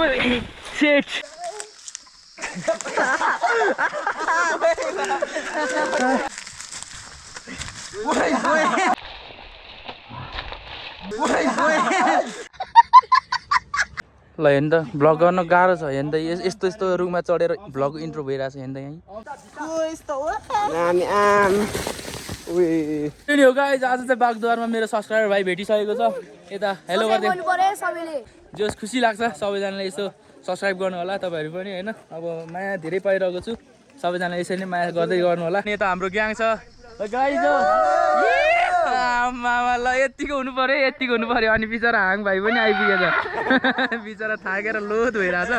Set ल हेर्नु त भ्लग गर्न गाह्रो छ हेर्नु त यस्तो यस्तो रुखमा चढेर भ्लग इन्ट्रो भइरहेछ हेर्नु त यहीँ हो गाइज आज चाहिँ बागद्वारमा मेरो सब्सक्राइबर भाइ भेटिसकेको छ यता हेलो गर्दै जोस खुसी लाग्छ सबैजनाले यसो सब्सक्राइब गर्नु होला तपाईँहरू पनि होइन अब माया धेरै पाइरहेको छु सबैजनाले यसरी नै माया गर्दै गर्नु होला यता हाम्रो ग्याङ छ गाइज आमामा ल यतिको हुनु पर्यो अनि बिचरा हाङ भाइ पनि आइपुगेछ बिचरा थाकेर लोत भइरहेछ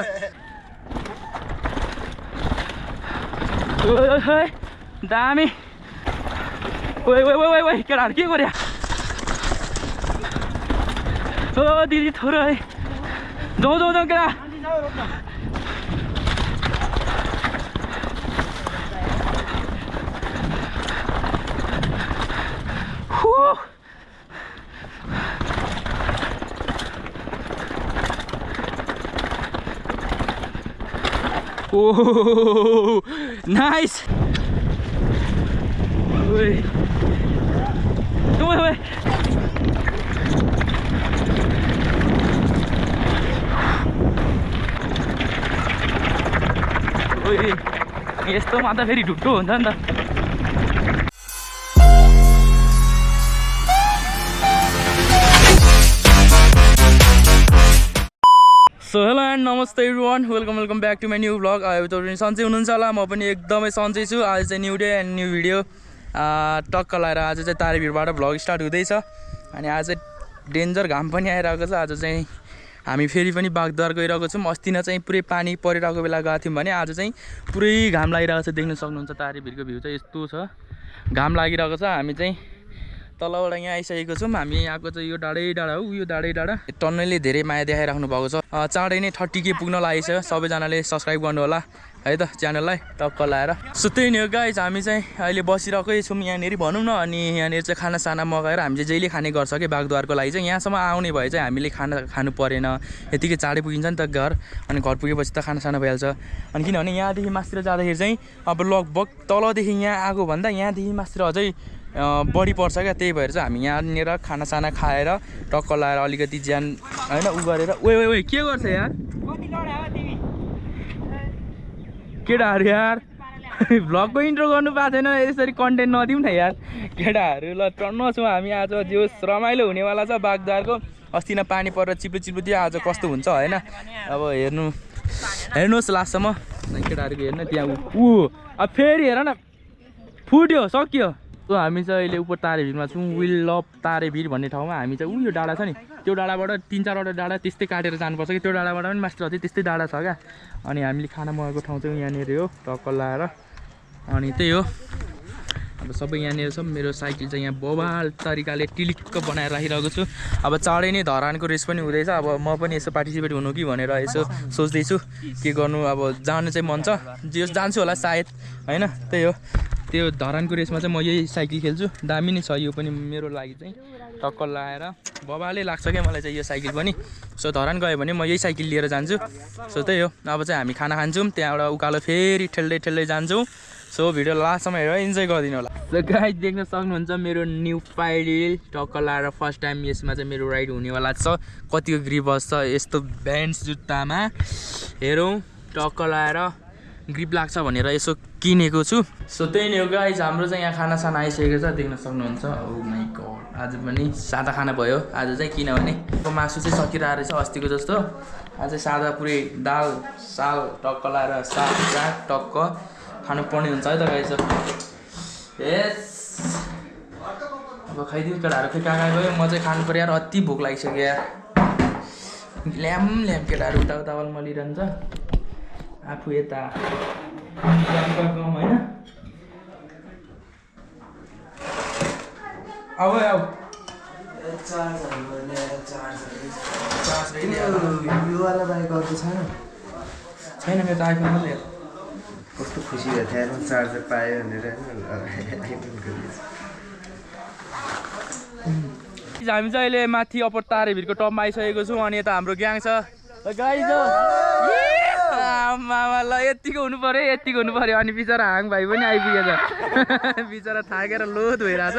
दामी ओइ केटाहरू के गर्यो ओ दिदी थोरै जाउँ केटा Oh, nice! Ui. Come on, ui. यस्तोमा त फेरि ढुट्टो हुन्छ नि त सो हेलो एन्ड नमस्ते everyone welcome back to my new vlog तपाईँ सन्चै हुनुहुन्छ होला म पनि एकदमै सन्चै छु आज चाहिँ new day and new video टक्क लगाएर आज चाहिँ तारेभिरबाट भ्लग स्टार्ट हुँदैछ अनि आज चाहिँ डेन्जर घाम पनि आइरहेको छ आज चाहिँ हामी फेरि पनि बागद्वार गइरहेको छौँ अस्ति नै चाहिँ पुरै पानी परिरहेको बेला गएको थियौँ भने आज चाहिँ पुरै घाम लागिरहेको छ देख्न सक्नुहुन्छ तारेभिरको भ्यू चाहिँ यस्तो छ घाम लागिरहेको छ हामी चाहिँ तलबाट यहाँ आइसकेको छौँ हामी यहाँको चाहिँ यो डाँडा हो यो डाँडा टन्नैले धेरै माया देखाइराख्नु भएको छ चाँडै नै 30K पुग्न लागेको छ सबैजनाले सब्सक्राइब गर्नु होला है त च्यानललाई टक्क लाएर सो त्यही नै हो गाइज हामी चाहिँ अहिले बसिरहेकै छौँ यहाँनिर भनौँ न अनि यहाँनिर चाहिँ खानासाना मगाएर हामी चाहिँ जहिले खाने गर्छ कि बागद्वारको लागि चाहिँ यहाँसम्म आउने भए चाहिँ हामीले खाना खानु परेन यतिकै चाँडै पुगिन्छ नि त घर अनि घर पुगेपछि त खानासाना भइहाल्छ अनि किनभने यहाँदेखि मासतिर जाँदाखेरि चाहिँ अब लगभग तलदेखि यहाँ आएको भन्दा यहाँदेखि मासतिर अझै बढी पर्छ क्या त्यही भएर चाहिँ हामी यहाँनिर खानासाना खाएर टक्क लाएर अलिकति ज्यान होइन उ गरेर ओइ के गर्छ यार केटाहरू यार भ्लगको इन्ट्रो गर्नु पाएको छैन यसरी कन्टेन्ट नदिउँ न यार केटाहरू ल टन्न छौँ हामी आज जो रमाइलो हुनेवाला छ बागद्वारको अस्ति नै पानी परेर चिप्लो दियो आज कस्तो हुन्छ होइन अब हेर्नुहोस् लास्टसम्म केटाहरूको हेर्नु त्यहाँ अब फेरि हेर न फुट्यो सकियो हामी चाहिँ अहिले उप तारेभिरमा छौँ विल अफ तारेभिर भन्ने ठाउँमा हामी चाहिँ यो डाँडा छ नि त्यो डाँडाबाट 3-4वटा डाँडा त्यस्तै काटेर जानुपर्छ कि त्यो डाँडाबाट पनि मास्टर अझै त्यस्तै डाँडा छ क्या अनि हामीले खाना मगाएको ठाउँ चाहिँ यहाँनिर हो टक्क लाएर अनि त्यही हो अब सबै यहाँनिर छ मेरो साइकल चाहिँ यहाँ बवाल तरिकाले टिलिक्क बनाएर राखिरहेको छु अब चाँडै नै धरानको रेस पनि हुँदैछ अब म पनि यसो पार्टिसिपेट हुनु कि भनेर यसो सोच्दैछु के गर्नु अब जानु चाहिँ मन छ जे जान्छु होला सायद होइन त्यही हो त्यो धरानको रेसमा चाहिँ म यही साइकल खेल्छु दामी नै छ यो पनि मेरो लागि चाहिँ टक्क लाएर बबाले लाग्छ क्या मलाई चाहिँ यो साइकल पनि सो धरान गयो भने म यही साइकल लिएर जान्छु सो त्यही हो अब चाहिँ हामी खाना खान्छौँ त्यहाँबाट उकालो फेरि ठेल्दै जान्छौँ सो भिडियो लास्टसम्म हेरेर इन्जोय गरिदिनु होला सो गाइस देख्न सक्नुहुन्छ मेरो न्यू फाइल टक्क लाएर फर्स्ट टाइम यसमा चाहिँ मेरो राइड हुनेवाला छ कतिको ग्रिप बस्छ यस्तो ब्यान्ड्स जुत्तामा हेरौँ टक्क लाएर ग्रिप लाग्छ भनेर यसो किनेको छु सो त्यही नै हो गाइस हाम्रो चाहिँ यहाँ खानासाना आइसकेको छ देख्न सक्नुहुन्छ ओ माई गड आज पनि सादा खाना भयो आज चाहिँ किनभने मासु चाहिँ सकिरहेको रहेछ अस्तिको जस्तो आज सादा पुरै दाल साल टक्क लाएर साग टक्क खानु पर्ने हुन्छ है त गाइस यस अब खाइदिउँ केटाहरू खै कहाँ गयो म चाहिँ खानु पर्यो यार अति भोक लागिसक्यो यार ल्याम केटाहरू उता मलिरहन्छ आफू यता होइन आऊ छैन मेरो त आइफोन मात्रै कस्तो खुसी भएको थियो चार्जर पायो भनेर हामी चाहिँ अहिले माथि अप्पर तारेभिरको टपमा आइसकेको छौँ अनि यता हाम्रो ग्याङ छ गाइज आमामा ल यतिको हुनु पर्यो अनि बिचरा हाङ भाइ पनि आइपुगेछ बिचरा थाकेर लोत भइरहेछ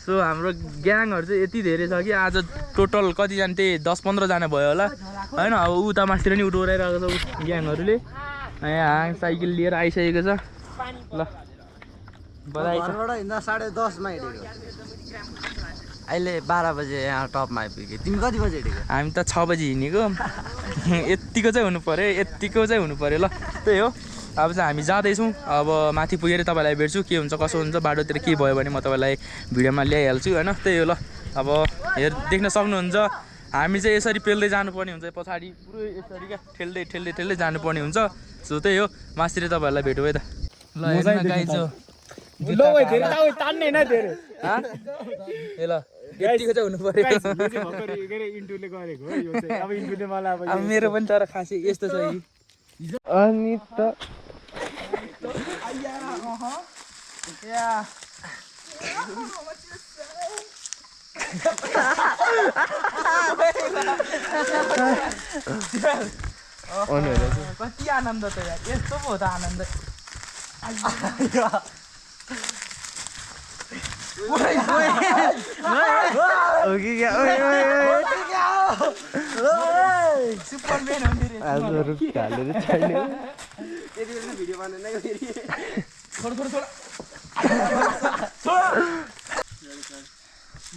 सो हाम्रो ग्याङहरू चाहिँ यति धेरै छ कि आज टोटल कतिजना त्यही 10-15 जना भयो होला होइन अब उता मास्तिर नि उठाइरहेको छ ग्याङहरूले यहाँ हाङ साइकल लिएर आइसकेको छ ल बधाई छ 10:30 मा हिँडेको अहिले 12 बजे यहाँ टपमा आइपुग्यो तिमी कति बजे हिँडेको हामी त 6 बजी हिँडेको यतिको चाहिँ हुनु पर्यो ल त्यही हो अब चाहिँ हामी जाँदैछौँ अब माथि पुगेर तपाईँलाई भेट्छु के हुन्छ कसो हुन्छ बाटोतिर के भयो भने म तपाईँलाई भिडियोमा ल्याइहाल्छु होइन त्यही हो ल अब देख्न सक्नुहुन्छ हामी चाहिँ यसरी पेल्दै जानुपर्ने हुन्छ पछाडि पुरै यसरी क्या ठेल्दै जानुपर्ने हुन्छ सो त्यही हो मास्तिर तपाईँहरूलाई भेटौँ है त ल तान्ने हैन धेरै ए ल यतिको चाहिँ हुनु पर्यो इन्टुले गरेको हो यो चाहिँ अब इन्टुले मलाई अब मेरो पनि तर खासै यस्तो छ अनि त कति आनन्द छ यार यस्तो पो हो त आनन्द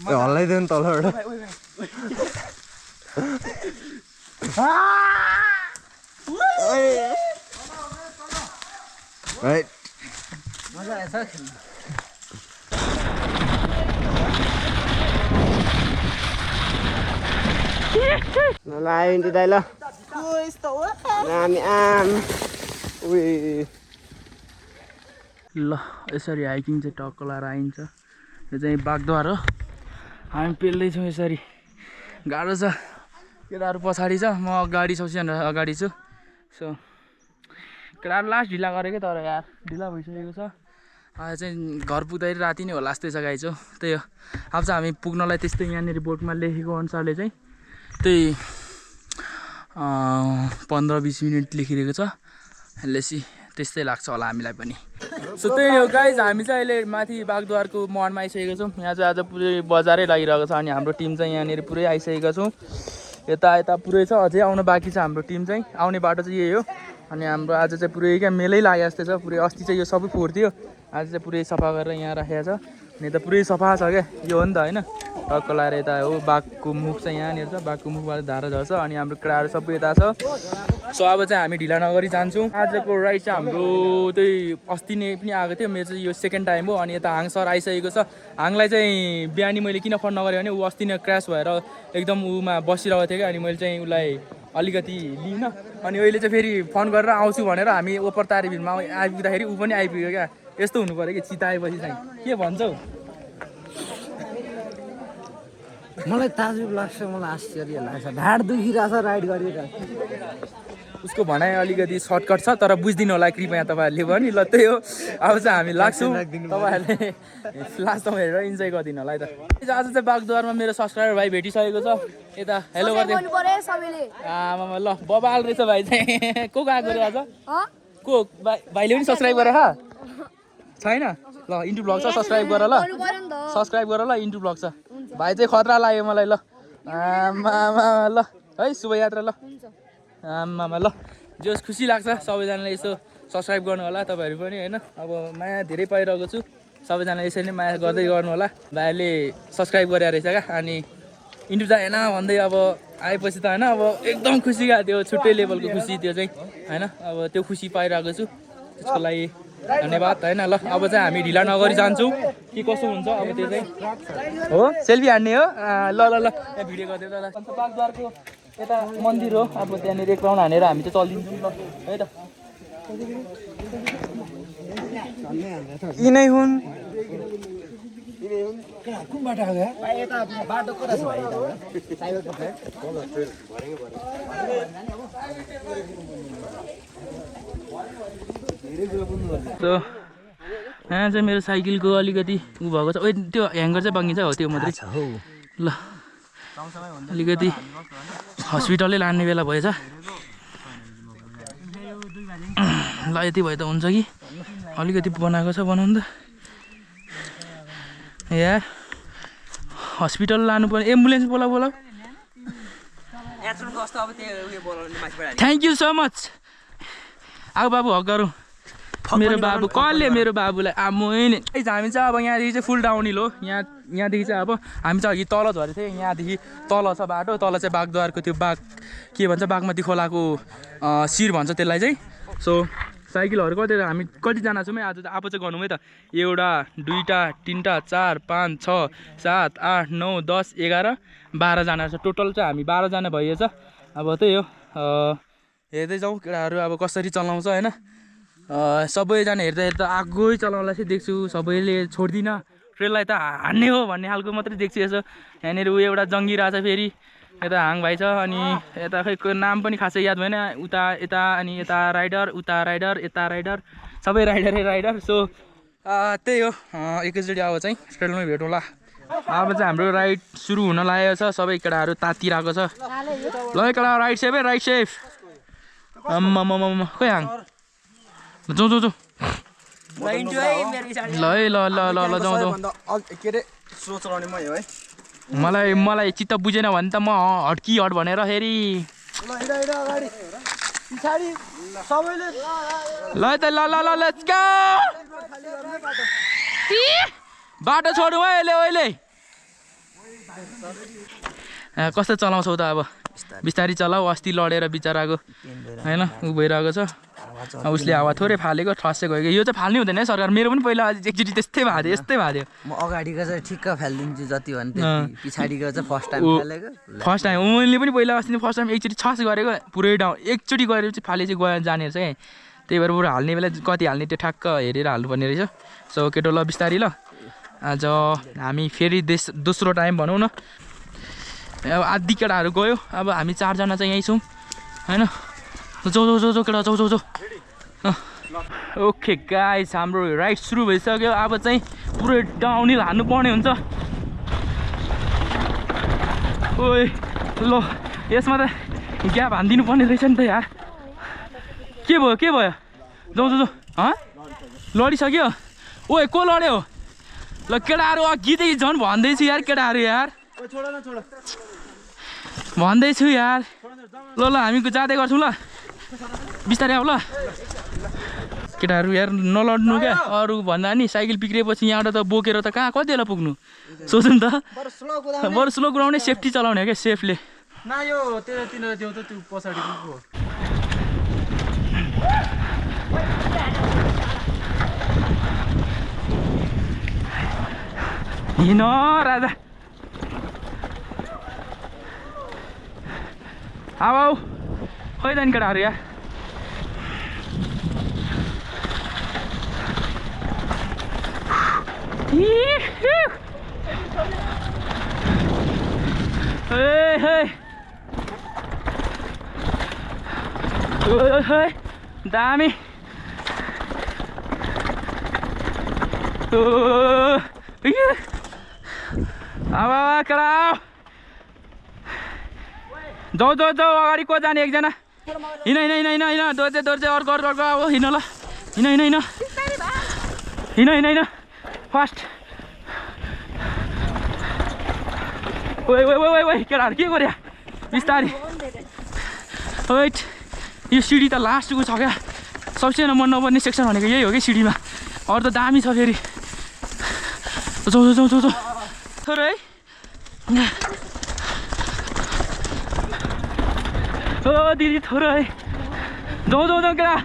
हल्लाइदियो नि तलबाट मजा आएछ खेल्नु ल आयो इन्टु दाइ ल ल यसरी हाइकिङ चाहिँ टक्क लाएर आइन्छ यो चाहिँ बागद्वार हो हामी पेल्दैछौँ यसरी गाह्रो छ केटाहरू पछाडि छ म अगाडि सबैजना अगाडि छु सो केटाहरू लास्ट ढिला गरेकै तर यार ढिला भइसकेको छ आज चाहिँ घर पुग्दाखेरि राति नै होला जस्तै छ गाई चाहिँ त्यही हो अब चाहिँ हामी पुग्नलाई त्यस्तै यहाँनिर बोर्डमा लेखेको अनुसारले चाहिँ त्यही 15-20 मिनट लेखिरहेको छ यसले त्यस्तै लाग्छ होला हामीलाई पनि सो त्यही हो गाइज हामी चाहिँ अहिले माथि बागद्वारको मोडमा आइसकेको छौँ यहाँ चाहिँ आज पुरै बजारै लागिरहेको छ अनि हाम्रो टिम चाहिँ यहाँनिर पुरै आइसकेका छौँ यता पुरै छ अझै आउनु बाँकी छ हाम्रो टिम चाहिँ आउने बाटो चाहिँ यही हो अनि हाम्रो आज चाहिँ पुरै क्या मेलै लागे जस्तै छ पुरै अस्ति चाहिँ यो सबै फोहोर थियो आज चाहिँ पुरै सफा गरेर यहाँ राखेको छ अनि त पुरै सफा छ क्या यो हो नि त होइन टक्क लाएर यता हो बाघको मुख चाहिँ यहाँनिर छ बाघको मुखबाट धारा झर्छ अनि हाम्रो केटाहरू सबै यता छ सो अब चाहिँ हामी ढिला नगरी जान्छौँ आजको राइड चाहिँ हाम्रो त्यही अस्ति नै पनि आएको थियो मेरो चाहिँ यो सेकेन्ड टाइम हो अनि यता हाङ सर आइसकेको छ हाङलाई चाहिँ बिहानी मैले किन फोन नगरेँ भने ऊ अस्ति नै क्रास भएर एकदम ऊमा बसिरहेको थियो क्या अनि मैले चाहिँ उसलाई अलिकति लिइनँ अनि अहिले चाहिँ फेरि फोन गरेर आउँछु भनेर हामी ओपर तारेभिरमा आइपुग्दाखेरि ऊ पनि आइपुग्यो क्या यस्तो हुनु पऱ्यो कि चिताएपछि चाहिँ के भन्छौ मलाई ताजुब लाग्छ मलाई आश्चर्य लाग्छ ढाड दुखिरहेछ राइड गरिरहेको उसको भनाइ अलिकति सर्टकट छ तर बुझिदिनु होला कृपया तपाईँहरूले पनि ल त्यही हो अब चाहिँ हामी लाग्छौँ तपाईँहरूले लास्टमा हेरेर इन्जोय गरिदिनु होला है त आज चाहिँ बागद्वारमा मेरो सब्सक्राइबर भाइ भेटिसकेको छ यता हेलो गरिदिनु आमामा ल बबाल रहेछ भाइ चाहिँ को आएको रे आज को भाइले पनि सब्सक्राइब गरे छैन ल इन्टु ब्लग छ सब्सक्राइब गर ल सब्सक्राइब गर ल इन्टु ब्लग छ भाइ चाहिँ खतरा लाग्यो मलाई ल आमामा ल है शुभयात्रा ल आमामा ल जोस् खुसी लाग्छ सबैजनाले यसो सब्सक्राइब गर्नु होला तपाईँहरू पनि होइन अब माया धेरै पाइरहेको छु सबैजनाले यसरी नै माया गर्दै गर्नु होला भाइहरूले सब्सक्राइब गरेर रहेछ क्या अनि इन्टु जाएन भन्दै अब आएपछि त होइन अब एकदम खुसी क्या त्यो छुट्टै लेभलको खुसी त्यो चाहिँ होइन अब त्यो खुसी पाइरहेको छु त्यसको लागि धन्यवाद होइन ल अब चाहिँ हामी ढिला नगरी जान्छौँ के कसो हुन्छ अब त्यो चाहिँ हो सेल्फी हान्ने हो ल ल ल यहाँ भिडियो गरिदियो ल अन्त बागद्वारको यता मन्दिर हो अब त्यहाँनिर एक राउन्ड हानेर हामी चाहिँ चलिदिन्छौँ ल है त यिनै हुन् यहाँ चाहिँ मेरो साइकलको अलिकति उ भएको छ ओ त्यो ह्याङ्गर चाहिँ बङ्गिन्छ हो त्यो मात्रै ल अलिकति हस्पिटलै लाने बेला भएछ ल यति भयो त हुन्छ कि अलिकति बनाएको छ बनाउनु त यार हस्पिटल लानुपर्ने एम्बुलेन्स बोलाऊ थ्याङ्क यू सो मच आऊ बाबु हक गरौँ मेरो बाबु कसले मेरो बाबुलाई आमै हामी चाहिँ अब यहाँदेखि चाहिँ फुल डाउनहिल हो यहाँदेखि चाहिँ अब हामी चाहिँ अघि तल झरेको थियौँ यहाँदेखि तल छ बाटो तल चाहिँ बागद्वारको त्यो बाग के भन्छ बागमती खोलाको शिर भन्छ त्यसलाई चाहिँ सो साइकलहरू हामी कतिजना छौँ है आज चाहिँ चाहिँ गरौँ है त 1 2 3 4 5 6 7 8 9 10 11 12जना छ टोटल चाहिँ हामी 12जना भइएछ अब त्यही हो हेर्दै जाउँ केटाहरू अब कसरी चलाउँछ होइन सबैजना हेर्दा आगै चलाउनलाई चाहिँ देख्छु सबैले छोड्दिनँ ट्रेललाई त हान्ने हो भन्ने खालको मात्रै देख्छु यसो यहाँनिर ऊ एउटा जङ्गी रहेछ फेरि यता हाङ भाइ छ अनि यता खै नाम पनि खासै याद भएन उता यता अनि यता राइडर उता राइडर यता राइडर सबै राइडरै राइडर सो त्यही हो एकैचोटि अब चाहिँ ट्रेलमै भेटौँला अब चाहिँ हाम्रो राइड सुरु हुन लागेको छ सबै केटाहरू तातिरहेको छ ल केटा राइड सेफ है राइड सेफ खोइ हाङ जाउँ जाउँ जाउँ ल है ल ल ल ल जाउँ जाउँ मलाई चित्त बुझेन भने त म हट भनेर फेरि ल त ल ल ल लेट्स गो बाटो छोडौँ है अहिले कस्तो चलाउँछौ त अब बिस्तारै चलाऊ अस्ति लडेर बिचराको होइन ऊ भइरहेको छ उसले हावा थोरै फालेको ठस्से गयो यो चाहिँ फाल्नै हुँदैन है सरकार मेरो पनि पहिला एकचोटि त्यस्तै भएको थियो यस्तै भएको थियो म अगाडिको चाहिँ ठिक्क फालिदिन्छु जति भने पछाडिको चाहिँ फर्स्ट टाइम मैले पनि पहिला अस्ति फर्स्ट टाइम एकचोटि छस गरेको पुरै डाउन एकचोटि गरेर चाहिँ फाले चाहिँ गयो जाने रहेछ है त्यही भएर बरु हाल्ने बेला कति हाल्ने त्यो ठ्याक्क हेरेर हाल्नुपर्ने रहेछ सो केटो ल बिस्तारै ल आज हामी फेरि दोस्रो टाइम भनौँ न अब आधी केटाहरू गयो अब हामी 4जना चाहिँ यहीँ छौँ होइन जाउँ केटा जाउँ ओके गाइस हाम्रो राइड सुरु भइसक्यो अब चाहिँ पुरै डाउनहिल हान्नुपर्ने हुन्छ ओए ल यसमा त ग्याप हानिदिनु पर्ने रहेछ नि त यार के भयो जाउँ लडिसक्यो ओए को लड्यो ल केटाहरू अघिदेखि झन् भन्दैछु यार केटाहरू यार भन्दैछु यार ल हामी जाँदै गर्छौँ ल बिस्तारै आऊ ल केटाहरू यार नलड्नु क्या अरू भन्दा नि साइकल बिग्रिएपछि यहाँबाट त बोकेर त कहाँ कति बेला पुग्नु सोच्नु नि त बरु स्लो कुदाउने सेफ्टी चलाउने क्या सेफले हिँड राजा आऊ खोइ त नि केटाहरू यार दामी अब केटा जाऊ अगाडि को जाने एकजना हिँड दोर्जे अर्को अब हिँड ल हिँड फास्ट ओइ केटाहरू के गऱ्यो बिस्तारै वेट यो सिडी त लास्टको छ क्या सबसे मन नपर्ने सेक्सन भनेको यही हो कि सिडीमा अरू त दामी छ फेरि जाउँ थोरै है ओ दिदी थोरै है जाउँ केटा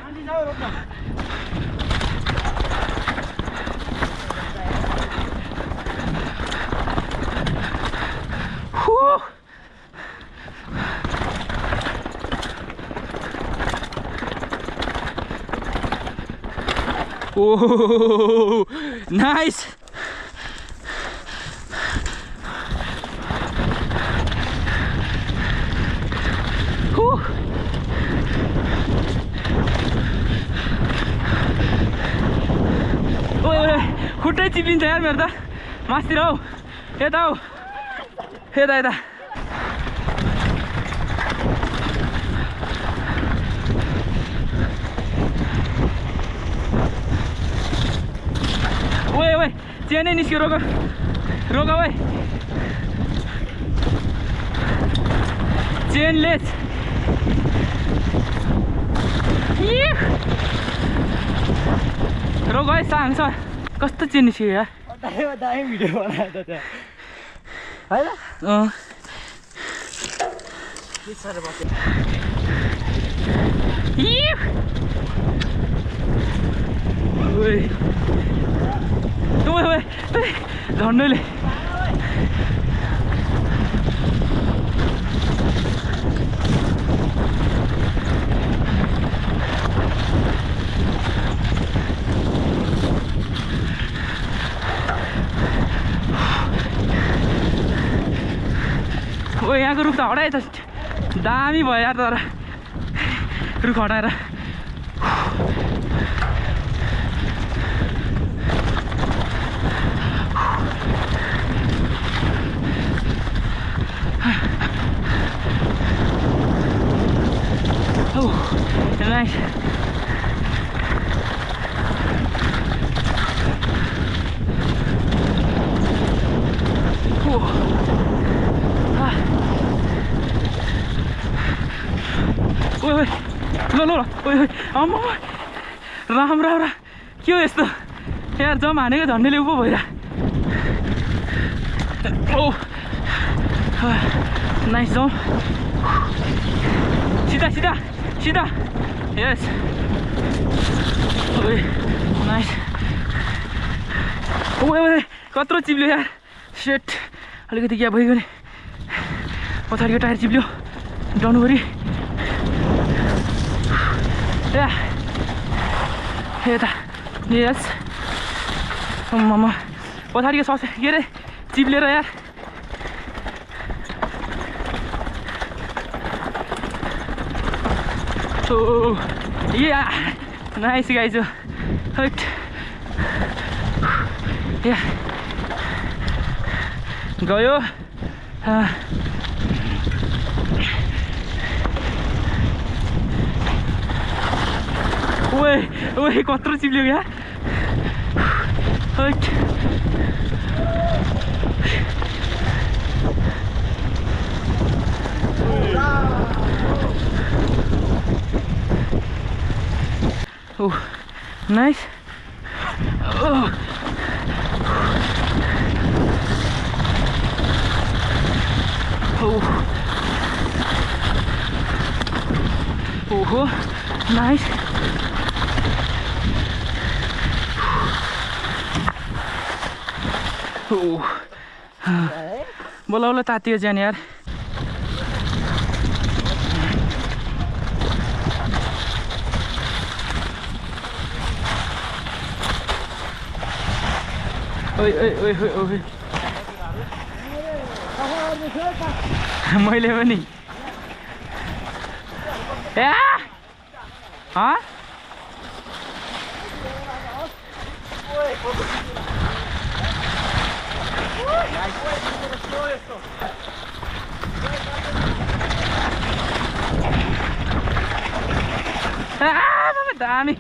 Oh, nice. खुट्टै चिप्लिन्छ यार मेरो त मास्तिर हौ यता चेन नै निस्क्यो रोक रोक भाइ चेनलेस रोक भाइ साङ छ कस्तो चेन निस्क्यो यार दामी भिडियो बनायो त त्यहाँ होइन झन्डैले ओ यहाँको रुख त हटाए त दामी भयो यार तर रुख हटाएर nice. ओइ ल ओइ आम्मा राम के हो यस्तो यार जम हानेको झन्डैले उभो भइरा ओ नाइस जम सिधा यस ओइ नाइस ओइ कत्रो चिप्ल्यो यार सेट अलिकति क्या भइगयो नि पछाडिको टायर चिप्ल्यो डनवरी यता यस मम्मा पछाडिको सस के अरे चिप्लेर यार ओ या नाइस गाइज हट या गयो ओए कत्रो चिप्ल्यो क्या hot Oh, nice. Oh. Oh, nice. बोला तातियो जाने यार ओइ मैले पनि ए हाँ दामी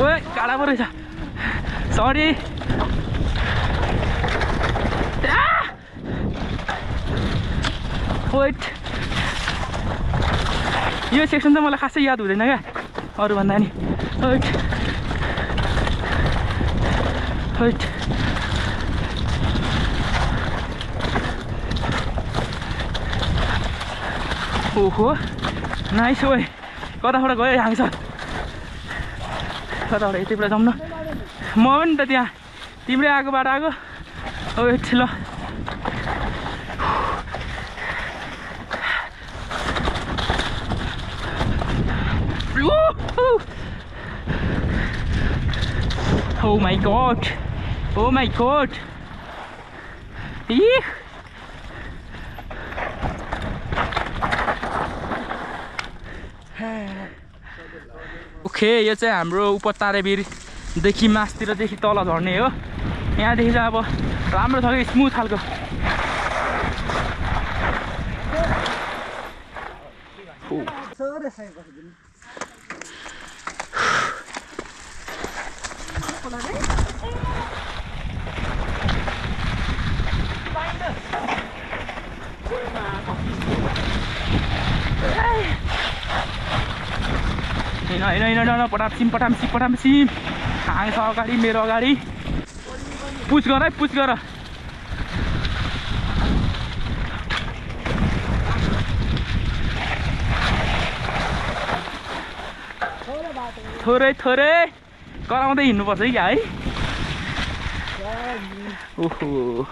ओए काला पो रहेछ सरी वेट यो सेक्सन त मलाई खासै याद हुँदैन क्या अरूभन्दा नि वेट वेट ओहो नाइस ओए कताबाट गयो हाँग्छ कताबाट यतैबाट जाउँ न म पनि त त्यहाँ तिम्रै आएको बाटो आएको वेट ल Oh my god! Oh my god! Eek! Okay यो चाहिँ हाम्रो उप तारेबिरदेखि मास्तिरदेखि तल झर्ने हो यहाँदेखि चाहिँ अब राम्रो छ कि स्मुथ खालको होइन पटामसिम हाँग छ अगाडि मेरो अगाडि पुस गर है पुस गर थोरै कराउँदै हिँड्नुपर्छ है क्या है ओहो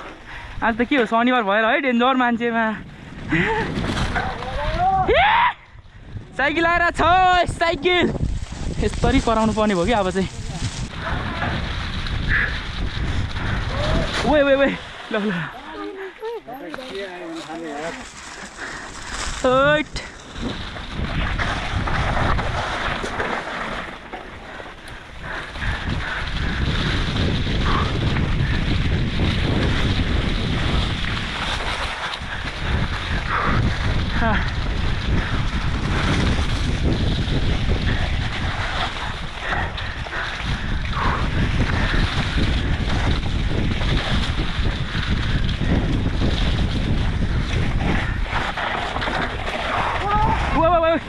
आज त के हो शनिबार भएर है डेन्जर मान्छेमा साइकल आएर छ साइकल यसरी कराउनु पर्ने भयो कि अब चाहिँ वे ल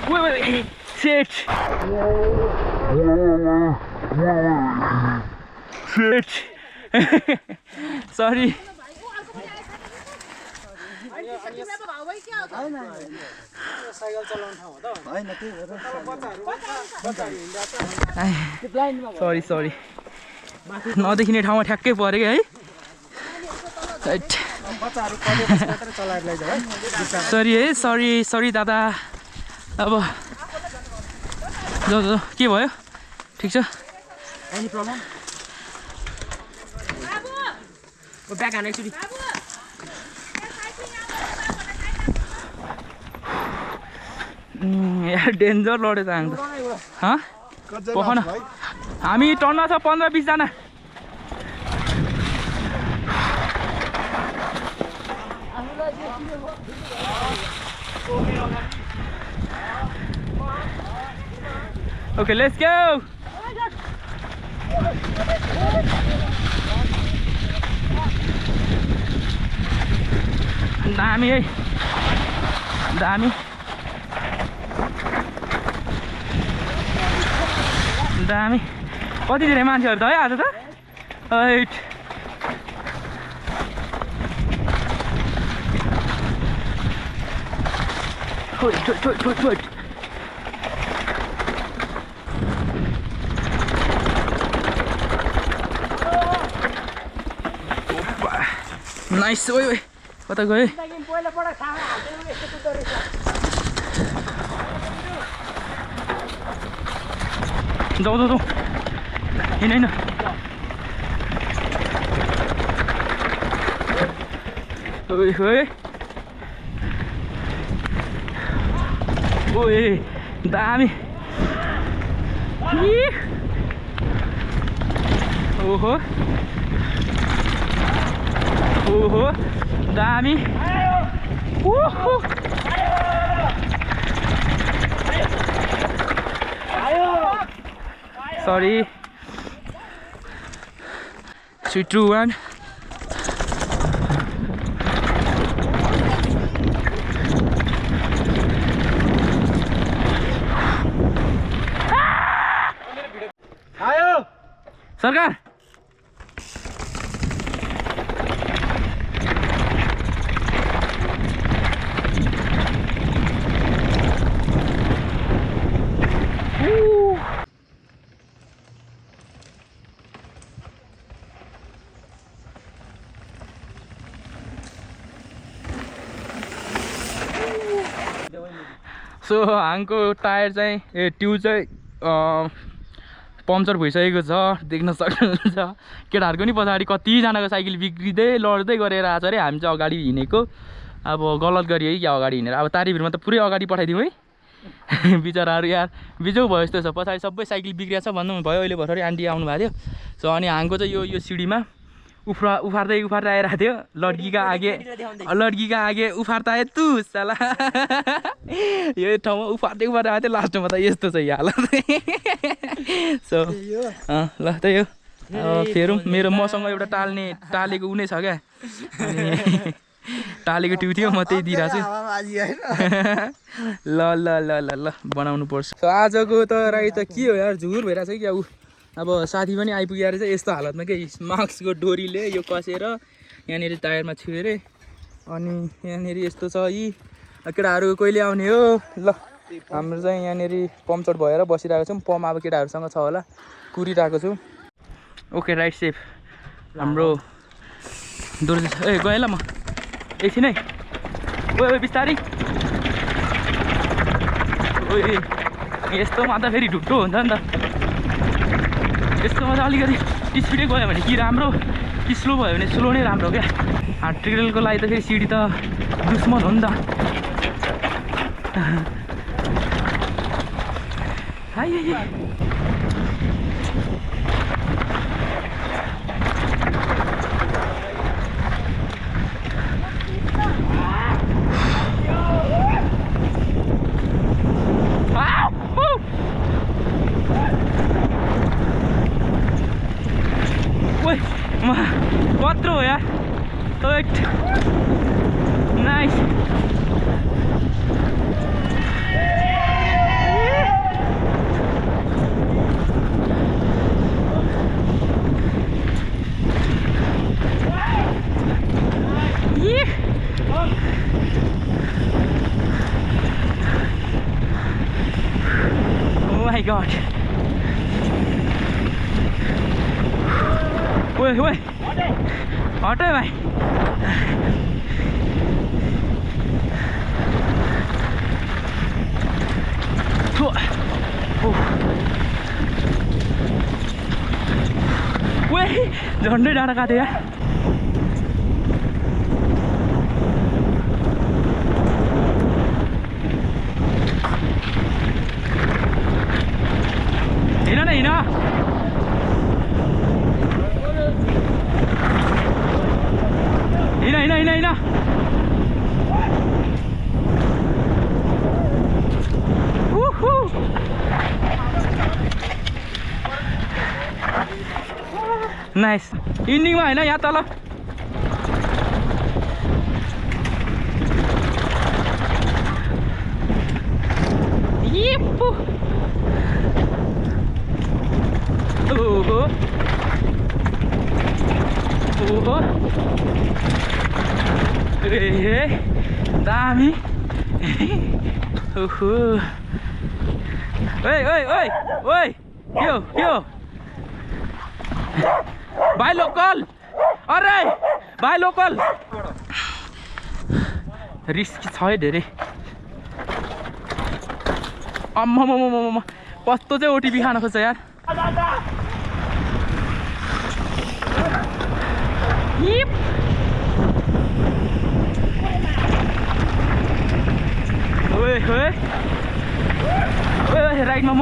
Wait, shit. Sorry. Sorry. नदेखिने ठाउँमा ठ्याक्कै पऱ्यो है सरी दादा अब जाऊ के भयो ठिक छ एनी प्रब्लम ब्याक हान एकचोटि यार डेन्जर लड्यो त हामी पखन हामी टर्नमा छ 15-20 जना Okay, let's go. दामी है दामी कति धेरै मान्छेहरु त है आज त हैट Wait. Nice, wait. कता गयो जाऊ हिँड ओए दामी ओहो दामी Sorry 3, 2, 1 सरकार सो हाङको टायर चाहिँ ट्युब चाहिँ पम्चर भइसकेको छ देख्न सक्नुहुन्छ केटाहरूको नि पछाडि कतिजनाको साइकल बिग्रिँदै लड्दै गरेर आएको छ अरे हामी चाहिँ अगाडि हिँडेको अब गलत गरियो है क्या अगाडि हिँडेर अब तारीभिरमा त पुरै अगाडि पठाइदिउँ है बिचराहरू यार बिजौ भयो जस्तो छ पछाडि सबै साइकल बिग्रिएको छ भन्नु भयो अहिले भर्खरै आन्टी आउनु भएको थियो सो अनि हाङको चाहिँ यो सिडीमा उफार्दै आइरहेको थियो लड्कीका आगे उफार्दा आयो तु साला यो ठाउँमा उफार्दै आएको थियो लास्टमा त यस्तो छ यो हालत सो ल त यो फेरौँ मेरो मसँग एउटा टालेको उनी छ क्या अनि टालेको ट्यु थियो म त्यही दिइरहेको छु ल बनाउनु पर्छ सो आजको त राई त के हो यार झुर भइरहेको छ क्या ऊ अब साथी पनि आइपुगेर चाहिँ यस्तो हालतमा के मास्कको डोरीले यो कसेर यहाँनिर टायरमा छियो अरे अनि यहाँनिर यस्तो छ यी केटाहरू कहिले आउने हो ल हाम्रो चाहिँ यहाँनिर पम्पचर भएर बसिरहेको छौँ पम्प अब केटाहरूसँग छ होला कुरिरहेको छु ओके राइट सेफ हाम्रो दुर्ज ए गएँ ल म एकछिन है ओ बिस्तारै ओ यस्तोमा त फेरि ढुट्टो हुन्छ नि त यस्तोमा त अलिकति स्पिडै गयो भने कि राम्रो स्लो भयो भने स्लो नै राम्रो क्या हार्ड ट्रेलको लागि त फेरि सिडी त दुश्मन हो नि त कत्रो हो यार नाइस Oh my god. ओए हट है भाइ ओए झन्डै डाँडा काट्यो यार हिँड न हिँड हिँड नाइस इन्डिङमा होइन यहाँ तल ओहो ओहो ए दामी ओहो ओइ के हो भाइ लोकल अरे भाइ लोकल रिस्की छ है धेरै अम्म कस्तो चाहिँ ओटिपी खान खोज्छ यार ओए राइटमा म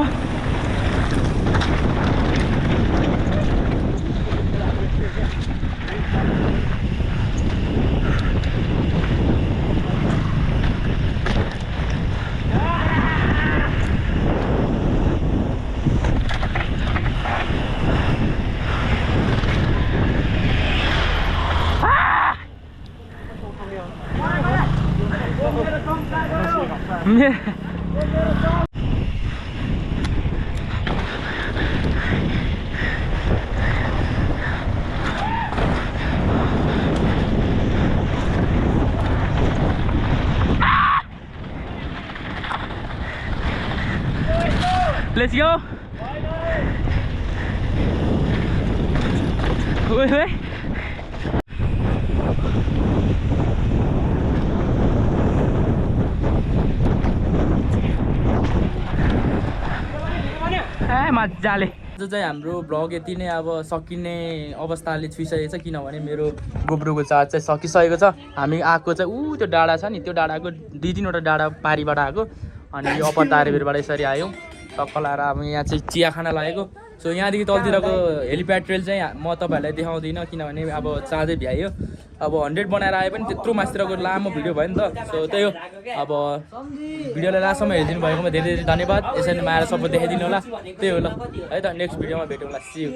Let's go. Oi. मजाले जो चाहिँ हाम्रो भ्लग यति नै अब सकिने अवस्थाले छुइसकेको छ किनभने मेरो गोब्रोको चार्ज चाहिँ सकिसकेको छ हामी आएको चाहिँ ऊ त्यो डाँडा छ नि त्यो डाँडाको 2-3 वटा डाँडा पारीबाट आएको अनि यो अप्पर तारेभिरबाट यसरी आयौँ टक्क लाएर अब यहाँ चाहिँ चिया खान लागेको सो यहाँदेखि तलतिरको हेलिप्याड ट्रेल चाहिँ म तपाईँहरूलाई देखाउँदिनँ किनभने अब चाँजै भ्याइयो अब 100 बनाएर आए पनि त्यत्रो मास्तिरको लामो भिडियो भयो नि त सो त्यही हो अब भिडियोलाई लास्टसम्म हेरिदिनु भएकोमा धेरै धेरै धन्यवाद यसरी माएर सपोर्ट देखाइदिनु होला त्यही हो ल है त नेक्स्ट भिडियोमा भेटौँला सी यू